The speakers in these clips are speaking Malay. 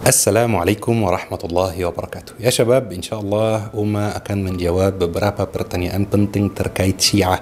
Assalamualaikum warahmatullahi wabarakatuh. Ya syabab, insyaAllah Uma akan menjawab beberapa pertanyaan penting terkait Syiah.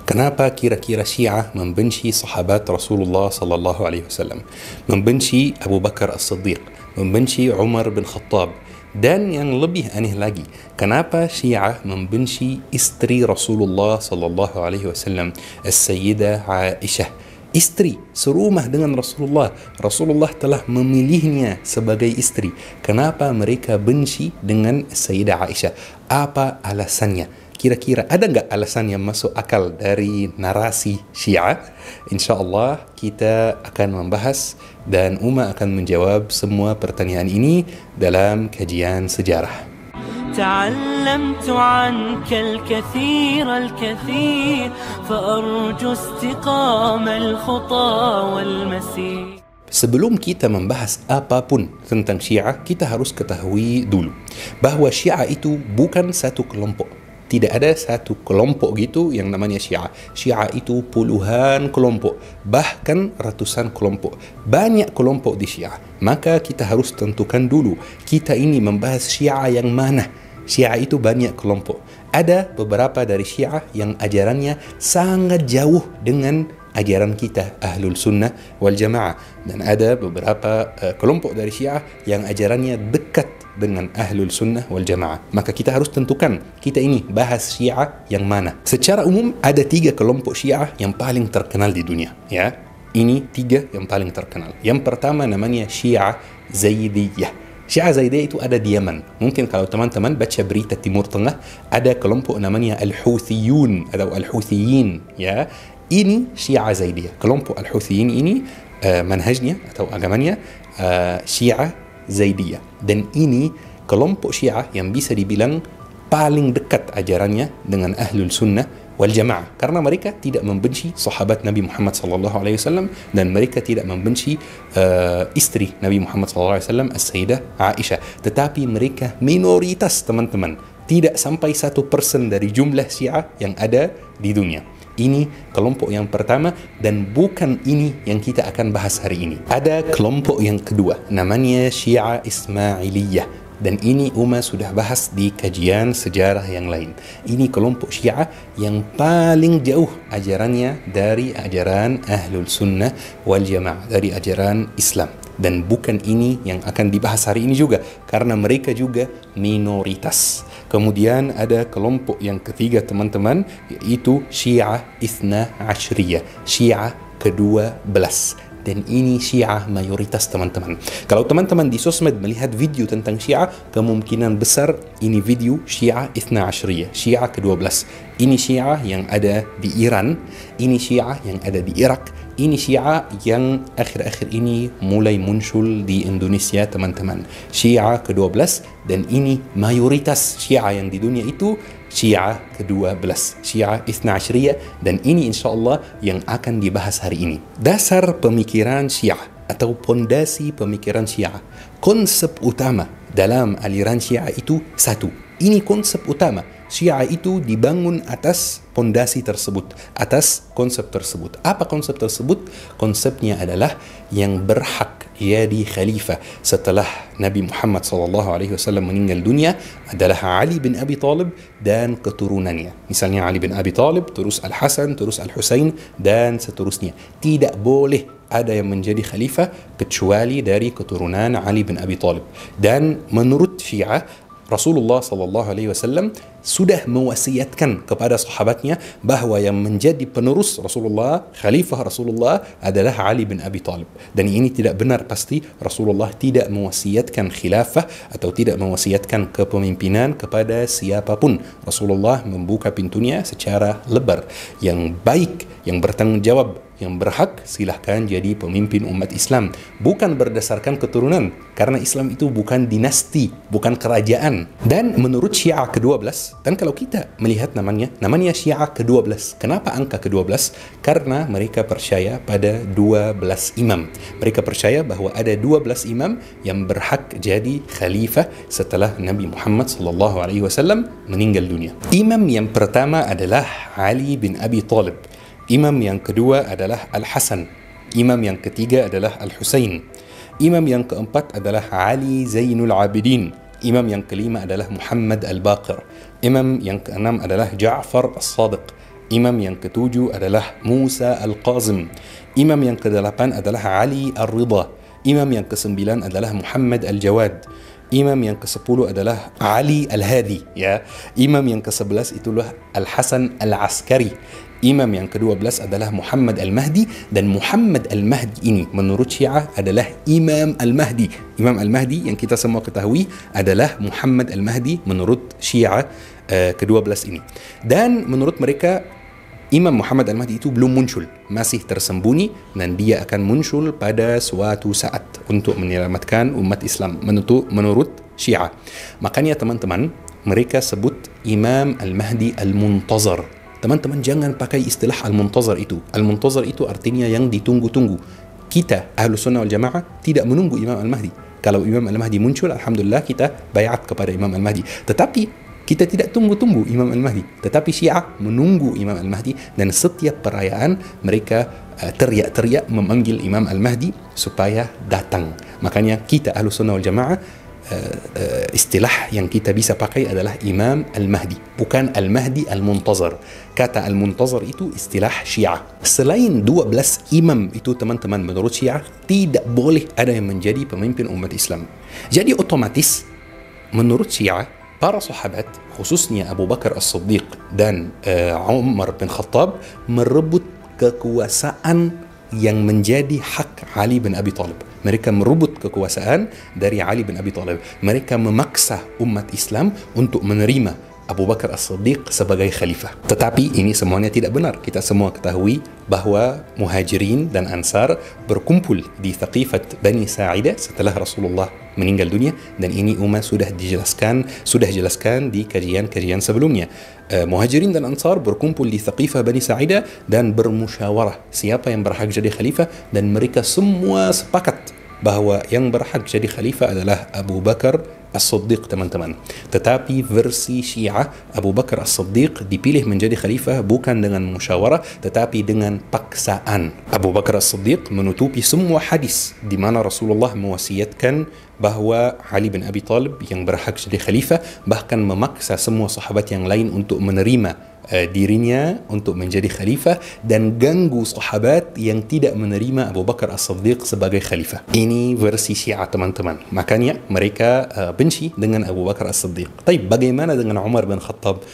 Kenapa kira-kira Syiah membenci sahabat Rasulullah sallallahu alaihi wasallam, membenci Abu Bakar As-Siddiq, membenci Umar bin Khattab, dan yang lebih aneh lagi, kenapa Syiah membenci istri Rasulullah sallallahu alaihi wasallam, As-Sayyidah Aisyah, istri serumah dengan Rasulullah. Rasulullah telah memilihnya sebagai istri. Kenapa mereka benci dengan Sayyidah Aisyah? Apa alasannya? Kira-kira ada nggak alasan yang masuk akal dari narasi Syiah? InsyaAllah kita akan membahas dan Uma akan menjawab semua pertanyaan ini dalam kajian sejarah. تعلمت عنك الكثير فأرجو استقام الخطى والمسير. Sebelum kita membahas apapun tentang Syiah, kita harus ketahui dulu bahawa Syiah itu bukan satu kelompok. Tidak ada satu kelompok gitu yang namanya Syiah. Syiah itu puluhan kelompok, bahkan ratusan kelompok. Banyak kelompok di Syiah. Maka kita harus tentukan dulu, kita ini membahas Syiah yang mana. Syiah itu banyak kelompok. Ada beberapa dari Syiah yang ajarannya sangat jauh dengan ajaran kita Ahlul Sunnah wal Jamaah, dan ada beberapa kelompok dari Syiah yang ajarannya dekat dengan Ahlul Sunnah wal Jamaah. Maka kita harus tentukan kita ini bahas Syiah yang mana. Secara umum ada 3 kelompok Syiah yang paling terkenal di dunia, ya. Ini 3 yang paling terkenal. Yang pertama namanya Syiah Zaidiyah. Syiah Zaidiyah itu ada di Yaman. Mungkin kalau teman-teman baca berita Timur Tengah, ada kelompok namanya Al-Houthiyun atau Al-Houthiyin, ya. Ini Syiah Zaidiyah. Kelompok Al-Houthiyin ini manhajnya atau agamanya Syiah Zaidiyah. Dan ini kelompok Syiah yang bisa dibilang paling dekat ajarannya dengan Ahlul Sunnah wal Jamaah, karena mereka tidak membenci sahabat Nabi Muhammad sallallahu alaihi wasallam, dan mereka tidak membenci istri Nabi Muhammad sallallahu alaihi wasallam, As-Sayyidah Aisyah. Tetapi mereka minoritas, teman-teman. Tidak sampai 1% dari jumlah Syiah yang ada di dunia. Ini kelompok yang pertama, dan bukan ini yang kita akan bahas hari ini. Ada kelompok yang kedua, namanya Syiah Ismailiyah. Dan ini Uma sudah bahas di kajian sejarah yang lain. Ini kelompok Syiah yang paling jauh ajarannya dari ajaran Ahlul Sunnah wal Jamaah, dari ajaran Islam. Dan bukan ini yang akan dibahas hari ini juga, karena mereka juga minoritas. Kemudian ada kelompok yang ketiga, teman-teman, yaitu Syiah Ithna Ashriyah, Syiah ke-12. Dan ini Syiah mayoritas, teman-teman. Kalau teman-teman di sosmed melihat video tentang Syiah, kemungkinan besar ini video Syiah Ithna Ashriyah, Syiah ke-12. Ini Syiah yang ada di Iran, ini Syiah yang ada di Irak, ini Syiah yang akhir-akhir ini mulai muncul di Indonesia, teman-teman. Syiah ke-12, dan ini mayoritas Syiah yang di dunia itu Syiah ke-12, Syiah Ithna Ashriyah, dan ini insyaAllah yang akan dibahas hari ini. Dasar pemikiran Syiah atau pondasi pemikiran Syiah, konsep utama dalam aliran Syiah itu satu. Ini konsep utama. Syiah itu dibangun atas pondasi tersebut, atas konsep tersebut. Apa konsep tersebut? Konsepnya adalah yang berhak jadi khalifah setelah Nabi Muhammad SAW meninggal dunia adalah Ali bin Abi Talib dan keturunannya. Misalnya Ali bin Abi Talib, terus Al-Hasan, terus Al-Husain, dan seterusnya. Tidak boleh ada yang menjadi khalifah kecuali dari keturunan Ali bin Abi Talib. Dan menurut Syiah, Rasulullah SAW sudah mewasiatkan kepada sahabatnya bahawa yang menjadi penerus Rasulullah, khalifah Rasulullah adalah Ali bin Abi Talib. Dan ini tidak benar pasti. Rasulullah tidak mewasiatkan khilafah atau tidak mewasiatkan kepemimpinan kepada siapapun. Rasulullah membuka pintunya secara lebar. Yang baik, yang bertanggung jawab, yang berhak, silahkan jadi pemimpin umat Islam, bukan berdasarkan keturunan, karena Islam itu bukan dinasti, bukan kerajaan. Dan menurut Syiah ke-12, dan kalau kita melihat namanya Syiah ke-12. Kenapa angka ke-12? Karena mereka percaya pada 12 imam. Mereka percaya bahawa ada 12 imam yang berhak jadi khalifah setelah Nabi Muhammad SAW meninggal dunia. Imam yang pertama adalah Ali bin Abi Talib. Imam yang kedua adalah Al-Hasan. Imam yang ketiga adalah Al-Husain. Imam yang keempat adalah Ali Zainul Abidin. Imam yang kelima adalah Muhammad Al-Baqir. Imam yang keenam adalah Ja'far As-Sadiq. Imam yang ketujuh adalah Musa Al-Qazim. Imam yang kedelapan adalah Ali Ar-Ridha. Imam yang kesembilan adalah Muhammad Al-Jawad. Imam yang ke-10 adalah Ali Al-Hadi, ya. Imam yang ke-11 itulah Al-Hasan Al-Askari. Imam yang ke-12 adalah Muhammad Al-Mahdi, dan Muhammad Al-Mahdi ini menurut Syiah adalah Imam Al-Mahdi. Imam Al-Mahdi yang kita semua ketahui adalah Muhammad Al-Mahdi menurut Syiah ke-12 ini. Dan menurut mereka Imam Muhammad Al-Mahdi itu belum muncul, masih tersembunyi, dan dia akan muncul pada suatu saat untuk menyelamatkan umat Islam menurut Syiah. Makanya teman-teman, mereka sebut Imam Al-Mahdi Al-Muntazar. Teman-teman jangan pakai istilah Al-Muntazar itu. Al-Muntazar itu artinya yang ditunggu-tunggu. Kita Ahlus Sunnah wal Jamaah tidak menunggu Imam Al-Mahdi. Kalau Imam Al-Mahdi muncul, alhamdulillah kita bayat kepada Imam Al-Mahdi. Tetapi kita tidak tunggu-tunggu Imam Al-Mahdi, tetapi Syiah menunggu Imam Al-Mahdi, dan setiap perayaan mereka teriak-teriak memanggil Imam Al-Mahdi supaya datang. Makanya kita Ahlus Sunnah wal Jamaah istilah yang kita bisa pakai adalah Imam Al-Mahdi, bukan Al-Mahdi Al-Muntazar. Kata Al-Muntazar itu istilah Syiah. Selain 12 imam itu teman-teman, menurut Syiah tidak boleh ada yang menjadi pemimpin umat Islam. Jadi otomatis menurut Syiah para sahabat, khususnya Abu Bakar As-Siddiq dan Umar bin Khattab, merebut kekuasaan yang menjadi hak Ali bin Abi Thalib. Mereka merebut kekuasaan dari Ali bin Abi Thalib. Mereka memaksa umat Islam untuk menerima Abu Bakar As-Siddiq sebagai khalifah. Tetapi ini semuanya tidak benar. Kita semua ketahui bahwa Muhajirin dan Ansar berkumpul di Thaqifat Bani Sa'idah setelah Rasulullah meninggal dunia, dan ini sudah dijelaskan di kajian-kajian sebelumnya. Muhajirin dan Ansar berkumpul di Thaqifah Bani Sa'idah dan bermusyawarah siapa yang berhak jadi khalifah, dan mereka semua sepakat bahwa yang berhak jadi khalifah adalah Abu Bakar As-Siddiq, teman-teman. Tetapi versi Syiah, Abu Bakar As-Siddiq dipilih menjadi khalifah bukan dengan musyawarah, tetapi dengan paksaan. Abu Bakar As-Siddiq menutupi semua hadis di mana Rasulullah mewasiatkan bahwa Ali bin Abi Thalib yang berhak jadi khalifah, bahkan memaksa semua sahabat yang lain untuk menerima dirinya untuk menjadi khalifah, dan ganggu sahabat yang tidak menerima Abu Bakar As-Siddiq sebagai khalifah. Ini versi Syiah, teman-teman. Makanya mereka benci dengan Abu Bakar As-Siddiq. Tapi bagaimana dengan Umar bin Khattab?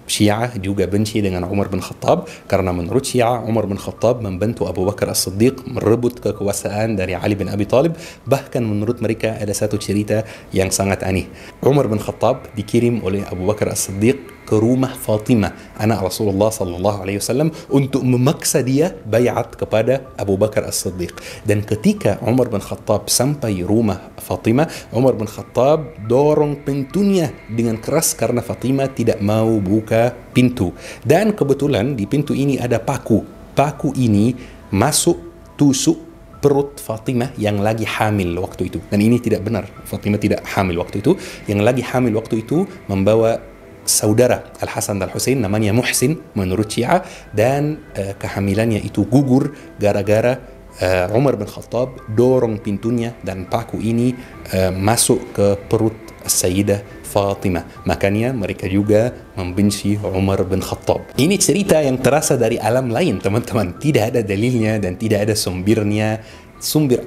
Syiah juga benci dengan Umar bin Khattab karena menurut Syiah Umar bin Khattab membantu Abu Bakar As-Siddiq merebut kekuasaan dari Ali bin Abi Thalib. Bahkan menurut mereka ada satu cerita yang sangat aneh. Umar bin Khattab dikirim oleh Abu Bakar As-Siddiq ke rumah Fatimah, anak Rasulullah sallallahu alaihi wasallam, untuk memaksa dia bayat kepada Abu Bakar As-Siddiq. Dan ketika Umar bin Khattab sampai rumah Fatimah, Umar bin Khattab dorong pintunya dengan keras karena Fatimah tidak mau buka pintu. Dan kebetulan di pintu ini ada paku. Paku ini masuk tusuk perut Fatimah yang lagi hamil waktu itu. Dan ini tidak benar. Fatimah tidak hamil waktu itu. Yang lagi hamil waktu itu membawa saudara Al-Hasan dan Al-Husain, namanya Muhsin menurut Syiah, dan kehamilannya itu gugur gara-gara Umar bin Khattab dorong pintunya dan paku ini masuk ke perut Sayyidah Fatimah. Makanya mereka juga membenci Umar bin Khattab. Ini cerita yang terasa dari alam lain, teman-teman. Tidak ada dalilnya dan tidak ada sumber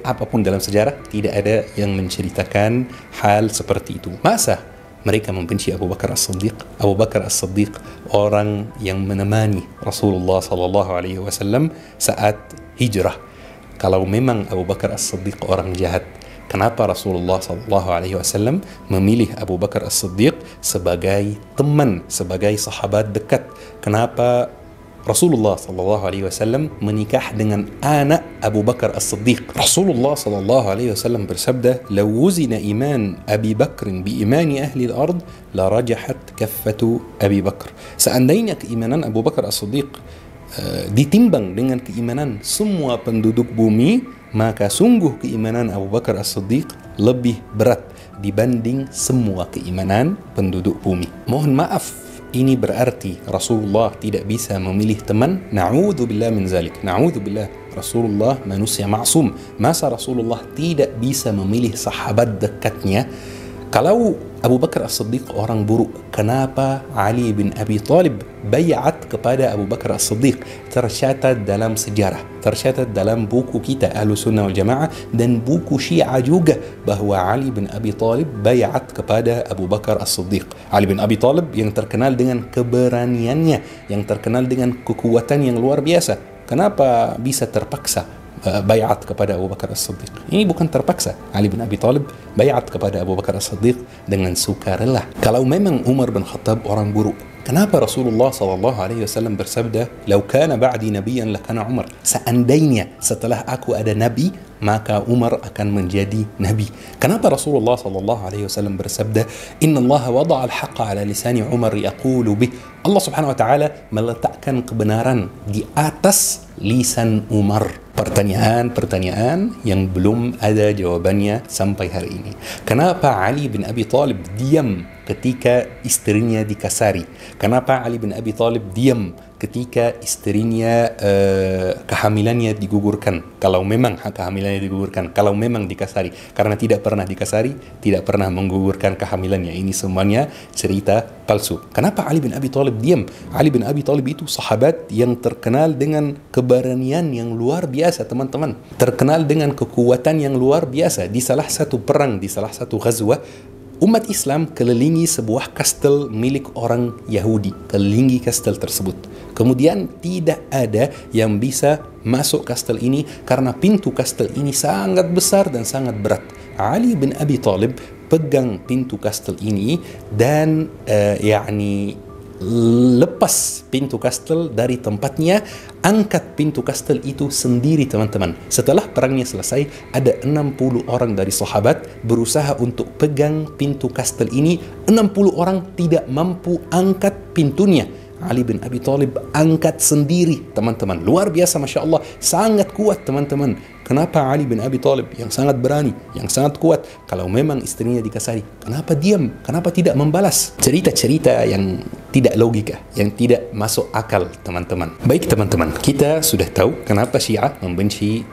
apapun dalam sejarah. Tidak ada yang menceritakan hal seperti itu. Masa mereka membenci Abu Bakar As-Siddiq? Abu Bakar As-Siddiq orang yang menemani Rasulullah sallallahu alaihi wasallam saat hijrah. Kalau memang Abu Bakar As-Siddiq orang jahat, kenapa Rasulullah sallallahu alaihi wasallam memilih Abu Bakar As-Siddiq sebagai teman, sebagai sahabat dekat? Kenapa Rasulullah sallallahu alaihi wasallam menikah dengan anak Abu Bakar As-Siddiq? Rasulullah sallallahu alaihi wasallam bersabda, "Law wuzina iman Abi Bakr bi imani ahli al-ard la rajahat kaffatu Abi Bakr." Seandainya keimanan Abu Bakar As-Siddiq ditimbang dengan keimanan semua penduduk bumi, maka sungguh keimanan Abu Bakar As-Siddiq lebih berat dibanding semua keimanan penduduk bumi. Mohon maaf ini berarti Rasulullah tidak bisa memilih teman? Na'udzubillah min zalik. Na'udzubillah. Rasulullah manusia maksum. Masa Rasulullah tidak bisa memilih sahabat dekatnya? Kalau Abu Bakar As-Siddiq orang buruk, kenapa Ali bin Abi Thalib bayat kepada Abu Bakar As-Siddiq? Tercatat dalam sejarah, tercatat dalam buku kita Ahlus Sunnah wal Jamaah dan buku Syiah juga bahwa Ali bin Abi Thalib bayat kepada Abu Bakar As-Siddiq. Ali bin Abi Thalib yang terkenal dengan keberaniannya, yang terkenal dengan kekuatan yang luar biasa. Kenapa bisa terpaksa bayat kepada Abu Bakar As-Siddiq? Ini bukan terpaksa. Ali bin Abi Thalib bayat kepada Abu Bakar As-Siddiq dengan sukarela. Kalau memang Umar bin Khattab orang buruk, kenapa Rasulullah SAW bersabda, "Lau kana ba'di nabiyyan lakana Umar." Seandainya setelah aku ada nabi, maka Umar akan menjadi nabi. Kenapa Rasulullah SAW bersabda, "Inna Allah wada'a al-haqqa ala lisani Umar yaqulu bih." Allah Subhanahu wa taala meletakkan kebenaran di atas lisan Umar. Pertanyaan yang belum ada jawabannya sampai hari ini. Kenapa Ali bin Abi Thalib diam ketika istrinya dikasari? Kenapa Ali bin Abi Thalib diam ketika istrinya kehamilannya digugurkan? Kalau memang kehamilannya digugurkan, kalau memang dikasari, karena tidak pernah dikasari, tidak pernah menggugurkan kehamilannya. Ini semuanya cerita palsu. Kenapa Ali bin Abi Thalib diam? Ali bin Abi Thalib itu sahabat yang terkenal dengan keberanian yang luar biasa, teman-teman. Terkenal dengan kekuatan yang luar biasa. Di salah satu perang, di salah satu ghazwah, umat Islam kelilingi sebuah kastel milik orang Yahudi, kelilingi kastel tersebut. Kemudian tidak ada yang bisa masuk kastel ini karena pintu kastel ini sangat besar dan sangat berat. Ali bin Abi Thalib pegang pintu kastel ini dan lepas pintu kastel dari tempatnya, angkat pintu kastel itu sendiri, teman-teman. Setelah perangnya selesai, ada 60 orang dari sahabat berusaha untuk pegang pintu kastel ini. 60 orang tidak mampu angkat pintunya. Ali bin Abi Thalib angkat sendiri, teman-teman. Luar biasa, Masya Allah. Sangat kuat, teman-teman. Kenapa Ali bin Abi Thalib yang sangat berani, yang sangat kuat, kalau memang istrinya dikasari, kenapa diam? Kenapa tidak membalas? Cerita-cerita yang tidak logika, yang tidak masuk akal, teman-teman. Baik, teman-teman, kita sudah tahu kenapa Syiah membenci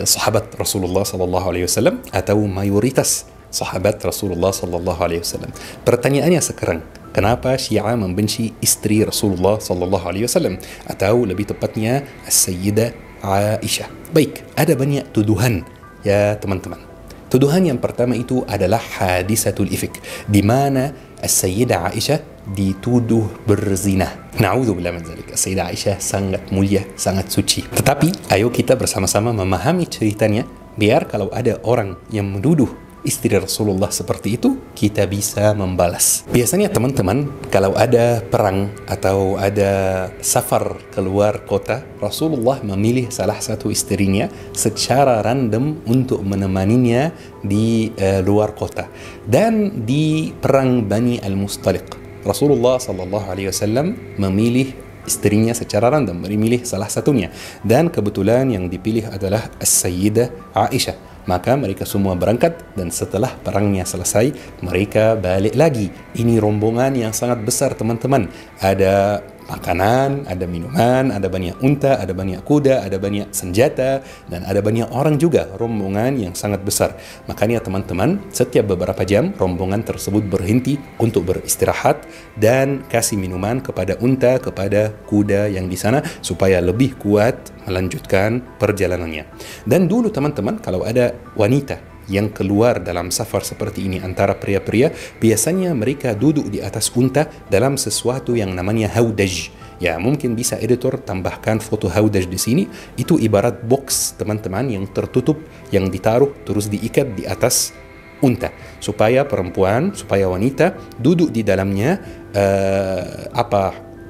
sahabat Rasulullah SAW atau mayoritas sahabat Rasulullah SAW. Pertanyaannya sekarang, kenapa Syiah membenci istri Rasulullah SAW atau lebih tepatnya As-Sayyidah Aisyah? Baik, ada banyak tuduhan ya teman-teman. Tuduhan yang pertama itu adalah hadisatul ifk, di mana As-Sayyidah Aisyah dituduh berzina. Na'udzubillah min dzalik. As-Sayyidah Aisyah sangat mulia, sangat suci. Tetapi ayo kita bersama-sama memahami ceritanya, biar kalau ada orang yang menuduh istri Rasulullah seperti itu, kita bisa membalas. Biasanya teman-teman, kalau ada perang atau ada safar keluar kota, Rasulullah memilih salah satu istrinya secara random untuk menemaninya di luar kota. Dan di perang Bani Al-Mustaliq, Rasulullah SAW memilih istrinya secara random, memilih salah satunya. Dan kebetulan yang dipilih adalah As-Sayyidah Aisyah. Maka mereka semua berangkat dan setelah perangnya selesai, mereka balik lagi. Ini rombongan yang sangat besar, teman-teman. Ada makanan, ada minuman, ada banyak unta, ada banyak kuda, ada banyak senjata, dan ada banyak orang juga. Rombongan yang sangat besar. Makanya teman-teman, setiap beberapa jam rombongan tersebut berhenti untuk beristirahat dan kasih minuman kepada unta, kepada kuda yang di sana supaya lebih kuat melanjutkan perjalanannya. Dan dulu teman-teman, kalau ada wanita yang keluar dalam safar seperti ini antara pria-pria, biasanya mereka duduk di atas unta dalam sesuatu yang namanya haudaj. Ya, mungkin bisa editor tambahkan foto haudaj di sini. Itu ibarat box, teman-teman, yang tertutup, yang ditaruh terus diikat di atas unta supaya perempuan, supaya wanita duduk di dalamnya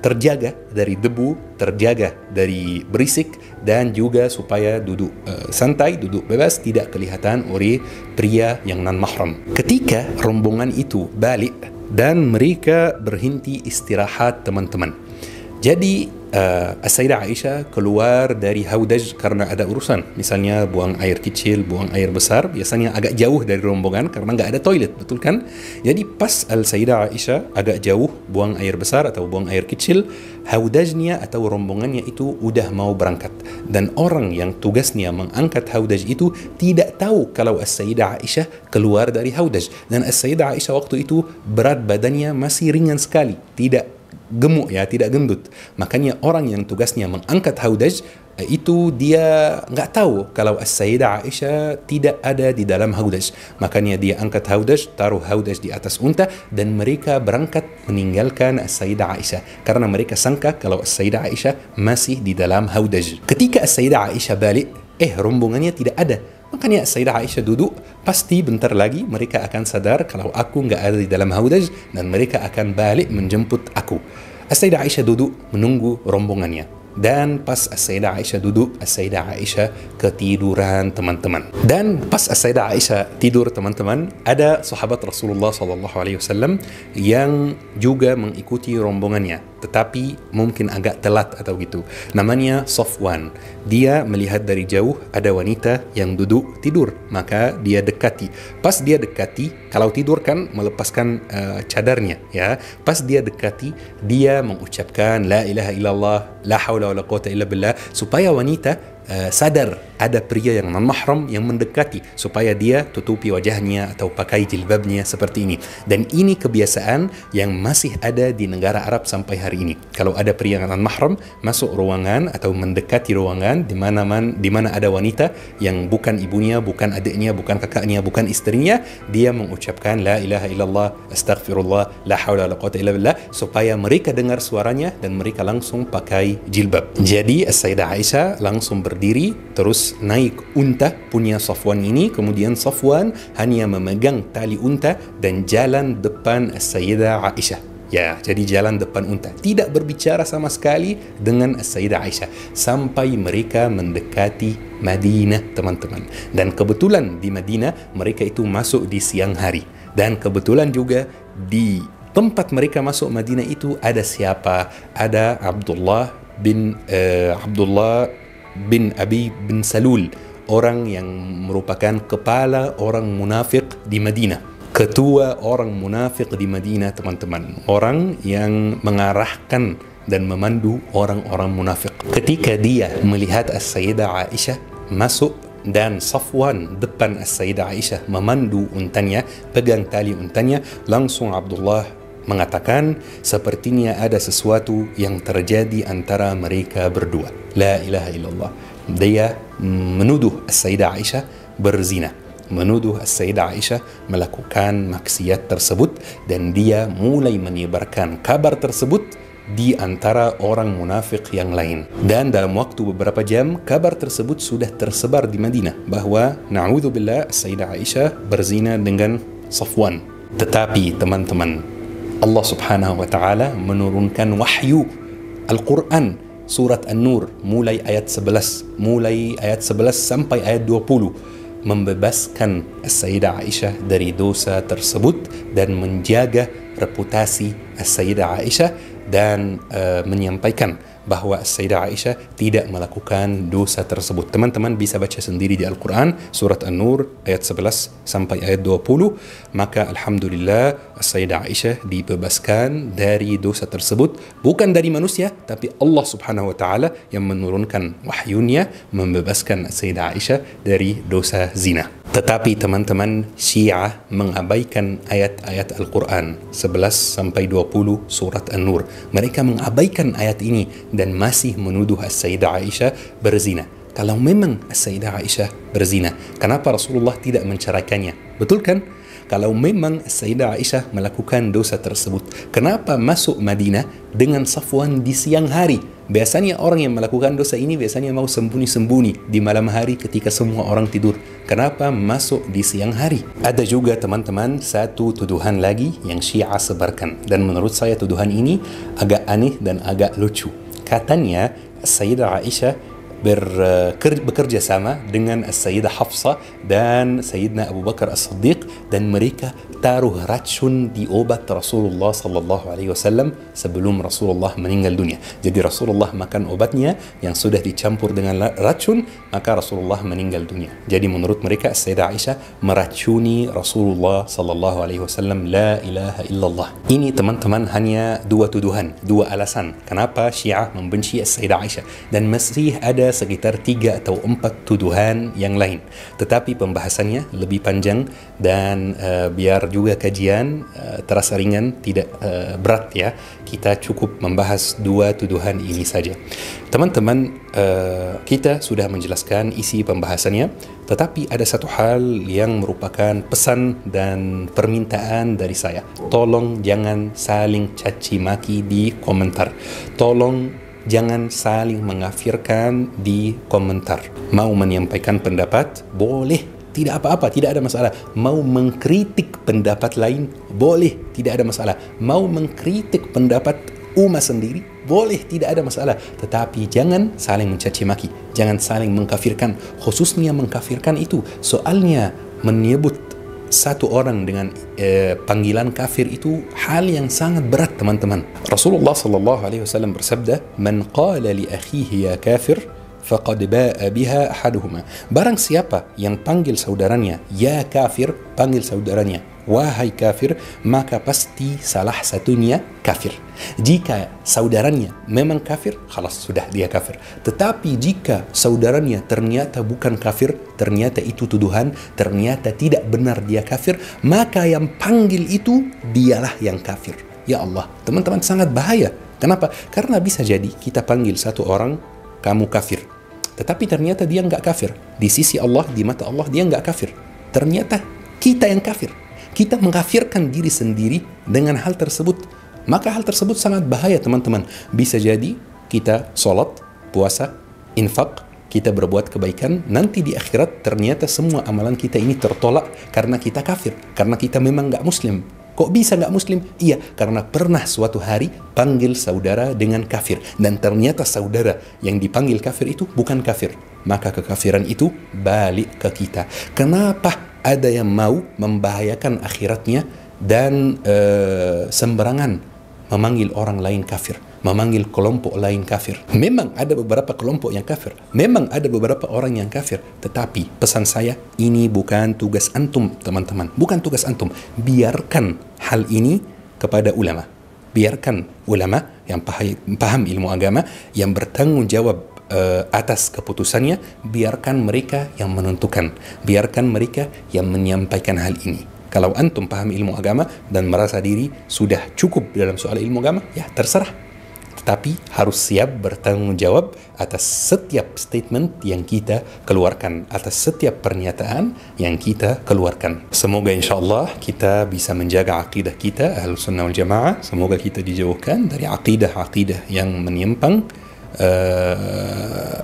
terjaga dari debu, terjaga dari berisik, dan juga supaya duduk santai, duduk bebas, tidak kelihatan oleh pria yang non-mahram. Ketika rombongan itu balik dan mereka berhenti istirahat, teman-teman, jadi Sayyidah Aisyah keluar dari haudaj karena ada urusan, misalnya buang air kecil, buang air besar, biasanya agak jauh dari rombongan karena nggak ada toilet, betul kan? Jadi pas Sayyidah Aisyah agak jauh buang air besar atau buang air kecil, haudajnya atau rombongannya itu udah mau berangkat, dan orang yang tugasnya mengangkat haudaj itu tidak tahu kalau Sayyidah Aisyah keluar dari haudaj, dan Sayyidah Aisyah waktu itu berat badannya masih ringan sekali, tidak gemuk ya, tidak gendut. Makanya orang yang tugasnya mengangkat haudaj itu dia nggak tahu kalau Sayyidah Aisyah tidak ada di dalam haudaj. Makanya dia angkat haudaj, taruh haudaj di atas unta, dan mereka berangkat meninggalkan Sayyidah Aisyah karena mereka sangka kalau Sayyidah Aisyah masih di dalam haudaj. Ketika Sayyidah Aisyah balik, rombongannya tidak ada. Makanya Sayyidah Aisyah duduk, pasti bentar lagi mereka akan sadar kalau aku nggak ada di dalam haudaj dan mereka akan balik menjemput aku. Sayyidah Aisyah duduk menunggu rombongannya. Dan pas Sayyidah Aisyah duduk, Sayyidah Aisyah ketiduran, teman-teman. Dan pas Sayyidah Aisyah tidur, teman-teman, ada sahabat Rasulullah SAW yang juga mengikuti rombongannya, tetapi mungkin agak telat atau gitu. Namanya Safwan. Dia melihat dari jauh ada wanita yang duduk tidur, maka dia dekati. Pas dia dekati, kalau tidur kan melepaskan cadarnya, ya. Pas dia dekati, dia mengucapkan la ilaha illallah, la haula wala quwata illa billah, supaya wanita sadar ada pria yang non-mahram yang mendekati, supaya dia tutupi wajahnya atau pakai jilbabnya seperti ini. Dan ini kebiasaan yang masih ada di negara Arab sampai hari ini. Kalau ada pria yang non-mahram masuk ruangan atau mendekati ruangan di mana ada wanita yang bukan ibunya, bukan adiknya, bukan kakaknya, bukan istrinya, dia mengucapkan la ilaha illallah, astaghfirullah, la haula wala quwata illa billah, supaya mereka dengar suaranya dan mereka langsung pakai jilbab. Jadi Sayyidah Aisyah langsung berdiri, terus naik unta punya Safwan ini, kemudian Safwan hanya memegang tali unta dan jalan depan Sayyidah Aisyah. Ya, jadi jalan depan unta, tidak berbicara sama sekali dengan Sayyidah Aisyah sampai mereka mendekati Madinah, teman-teman. Dan kebetulan di Madinah mereka itu masuk di siang hari, dan kebetulan juga di tempat mereka masuk Madinah itu ada siapa? Ada Abdullah bin Abi bin Salul, orang yang merupakan kepala orang munafik di Madinah, ketua orang munafik di Madinah, teman-teman, orang yang mengarahkan dan memandu orang-orang munafik. Ketika dia melihat Sayyidah Aisyah masuk dan Safwan depan Sayyidah Aisyah memandu untanya, pegang tali untanya, langsung Abdullah mengatakan sepertinya ada sesuatu yang terjadi antara mereka berdua. La ilaha illallah. Dia menuduh Sayyidah Aisyah berzina, menuduh Sayyidah Aisyah melakukan maksiat tersebut, dan dia mulai menyebarkan kabar tersebut di antara orang munafik yang lain. Dan dalam waktu beberapa jam, kabar tersebut sudah tersebar di Madinah bahwa na'udzubillah Sayyidah Aisyah berzina dengan Safwan. Tetapi teman-teman, Allah subhanahu wa ta'ala menurunkan wahyu Al-Quran surat An-Nur mulai ayat 11 sampai ayat 20, membebaskan Sayyidah Aisyah dari dosa tersebut dan menjaga reputasi Sayyidah Aisyah, dan menyampaikan bahwa Sayyidah Aisyah tidak melakukan dosa tersebut. Teman-teman bisa baca sendiri di Al-Quran surat An-Nur ayat 11 sampai ayat 20. Maka alhamdulillah Sayyidah Aisyah dibebaskan dari dosa tersebut, bukan dari manusia, tapi Allah subhanahu wa ta'ala yang menurunkan wahyunya membebaskan Sayyidah Aisyah dari dosa zina. Tetapi teman-teman, Syiah mengabaikan ayat-ayat Al-Quran 11 sampai 20 surat An-Nur. Mereka mengabaikan ayat ini dan masih menuduh Sayyidah Aisyah berzina. Kalau memang Sayyidah Aisyah berzina, kenapa Rasulullah tidak menceraikannya? Betul kan? Kalau memang Sayyidah Aisyah melakukan dosa tersebut, kenapa masuk Madinah dengan Safwan di siang hari? Biasanya orang yang melakukan dosa ini biasanya mau sembunyi-sembunyi di malam hari ketika semua orang tidur. Kenapa masuk di siang hari? Ada juga teman-teman satu tuduhan lagi yang Syiah sebarkan, dan menurut saya tuduhan ini agak aneh dan agak lucu. Katanya Sayyidah Aisyah bekerja sama dengan Sayyidah Hafsah dan Sayyidina Abu Bakar As-Siddiq, dan mereka taruh racun di obat Rasulullah sallallahu alaihi wasallam sebelum Rasulullah meninggal dunia. Jadi Rasulullah makan obatnya yang sudah dicampur dengan racun, maka Rasulullah meninggal dunia. Jadi menurut mereka Sayyidah Aisyah meracuni Rasulullah sallallahu alaihi wasallam. La ilaha illallah. Ini teman-teman hanya dua tuduhan, dua alasan kenapa Syiah membenci Sayyidah Aisyah, dan masih ada sekitar 3 atau 4 tuduhan yang lain. Tetapi pembahasannya lebih panjang dan biar juga kajian terasa ringan, tidak berat ya, kita cukup membahas 2 tuduhan ini saja. Teman-teman, kita sudah menjelaskan isi pembahasannya, tetapi ada satu hal yang merupakan pesan dan permintaan dari saya. Tolong jangan saling caci maki di komentar. Tolong jangan saling mengkafirkan di komentar. Mau menyampaikan pendapat, boleh, tidak apa-apa, tidak ada masalah. Mau mengkritik pendapat lain, boleh, tidak ada masalah. Mau mengkritik pendapat umat sendiri, boleh, tidak ada masalah. Tetapi jangan saling mencaci maki, jangan saling mengkafirkan. Khususnya mengkafirkan itu, soalnya menyebut satu orang dengan panggilan kafir itu hal yang sangat berat, teman-teman. Rasulullah sallallahu alaihi wasallam bersabda, "Man qala li akhihi ya kafir faqad ba'a biha ahaduhuma." Barang siapa yang panggil saudaranya ya kafir, panggil saudaranya wahai kafir, maka pasti salah satunya kafir. Jika saudaranya memang kafir, khalas, sudah dia kafir. Tetapi jika saudaranya ternyata bukan kafir, ternyata itu tuduhan, ternyata tidak benar dia kafir, maka yang panggil itu dialah yang kafir. Ya Allah, teman-teman, sangat bahaya. Kenapa? Karena bisa jadi kita panggil satu orang, kamu kafir, tetapi ternyata dia nggak kafir. Di sisi Allah, di mata Allah, dia nggak kafir. Ternyata kita yang kafir. Kita mengkafirkan diri sendiri dengan hal tersebut. Maka hal tersebut sangat bahaya, teman-teman. Bisa jadi kita sholat, puasa, infak, kita berbuat kebaikan, nanti di akhirat ternyata semua amalan kita ini tertolak karena kita kafir, karena kita memang nggak muslim. Kok bisa nggak muslim? Iya, karena pernah suatu hari panggil saudara dengan kafir, dan ternyata saudara yang dipanggil kafir itu bukan kafir. Maka kekafiran itu balik ke kita. Kenapa ada yang mau membahayakan akhiratnya dan sembarangan memanggil orang lain kafir, memanggil kelompok lain kafir? Memang ada beberapa kelompok yang kafir, memang ada beberapa orang yang kafir, tetapi pesan saya, ini bukan tugas antum, teman-teman, bukan tugas antum. Biarkan hal ini kepada ulama. Biarkan ulama yang paham ilmu agama, yang bertanggung jawab atas keputusannya, biarkan mereka yang menentukan, biarkan mereka yang menyampaikan hal ini. Kalau antum paham ilmu agama dan merasa diri sudah cukup dalam soal ilmu agama, ya terserah. Tetapi harus siap bertanggung jawab atas setiap statement yang kita keluarkan, atas setiap pernyataan yang kita keluarkan. Semoga insyaAllah kita bisa menjaga akidah kita, Ahlus Sunnah wal Jamaah. Semoga kita dijauhkan dari akidah-akidah yang menyimpang.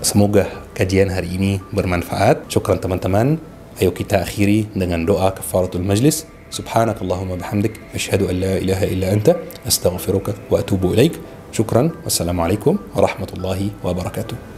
Semoga kajian hari ini bermanfaat. Syukran, teman-teman. Ayo kita akhiri dengan doa kafaratul majlis. Subhanakallahumma bihamdik, asyhadu an la ilaha illa anta, astaghfiruka wa atubu ilaik. Syukran. Wassalamualaikum warahmatullahi wabarakatuh.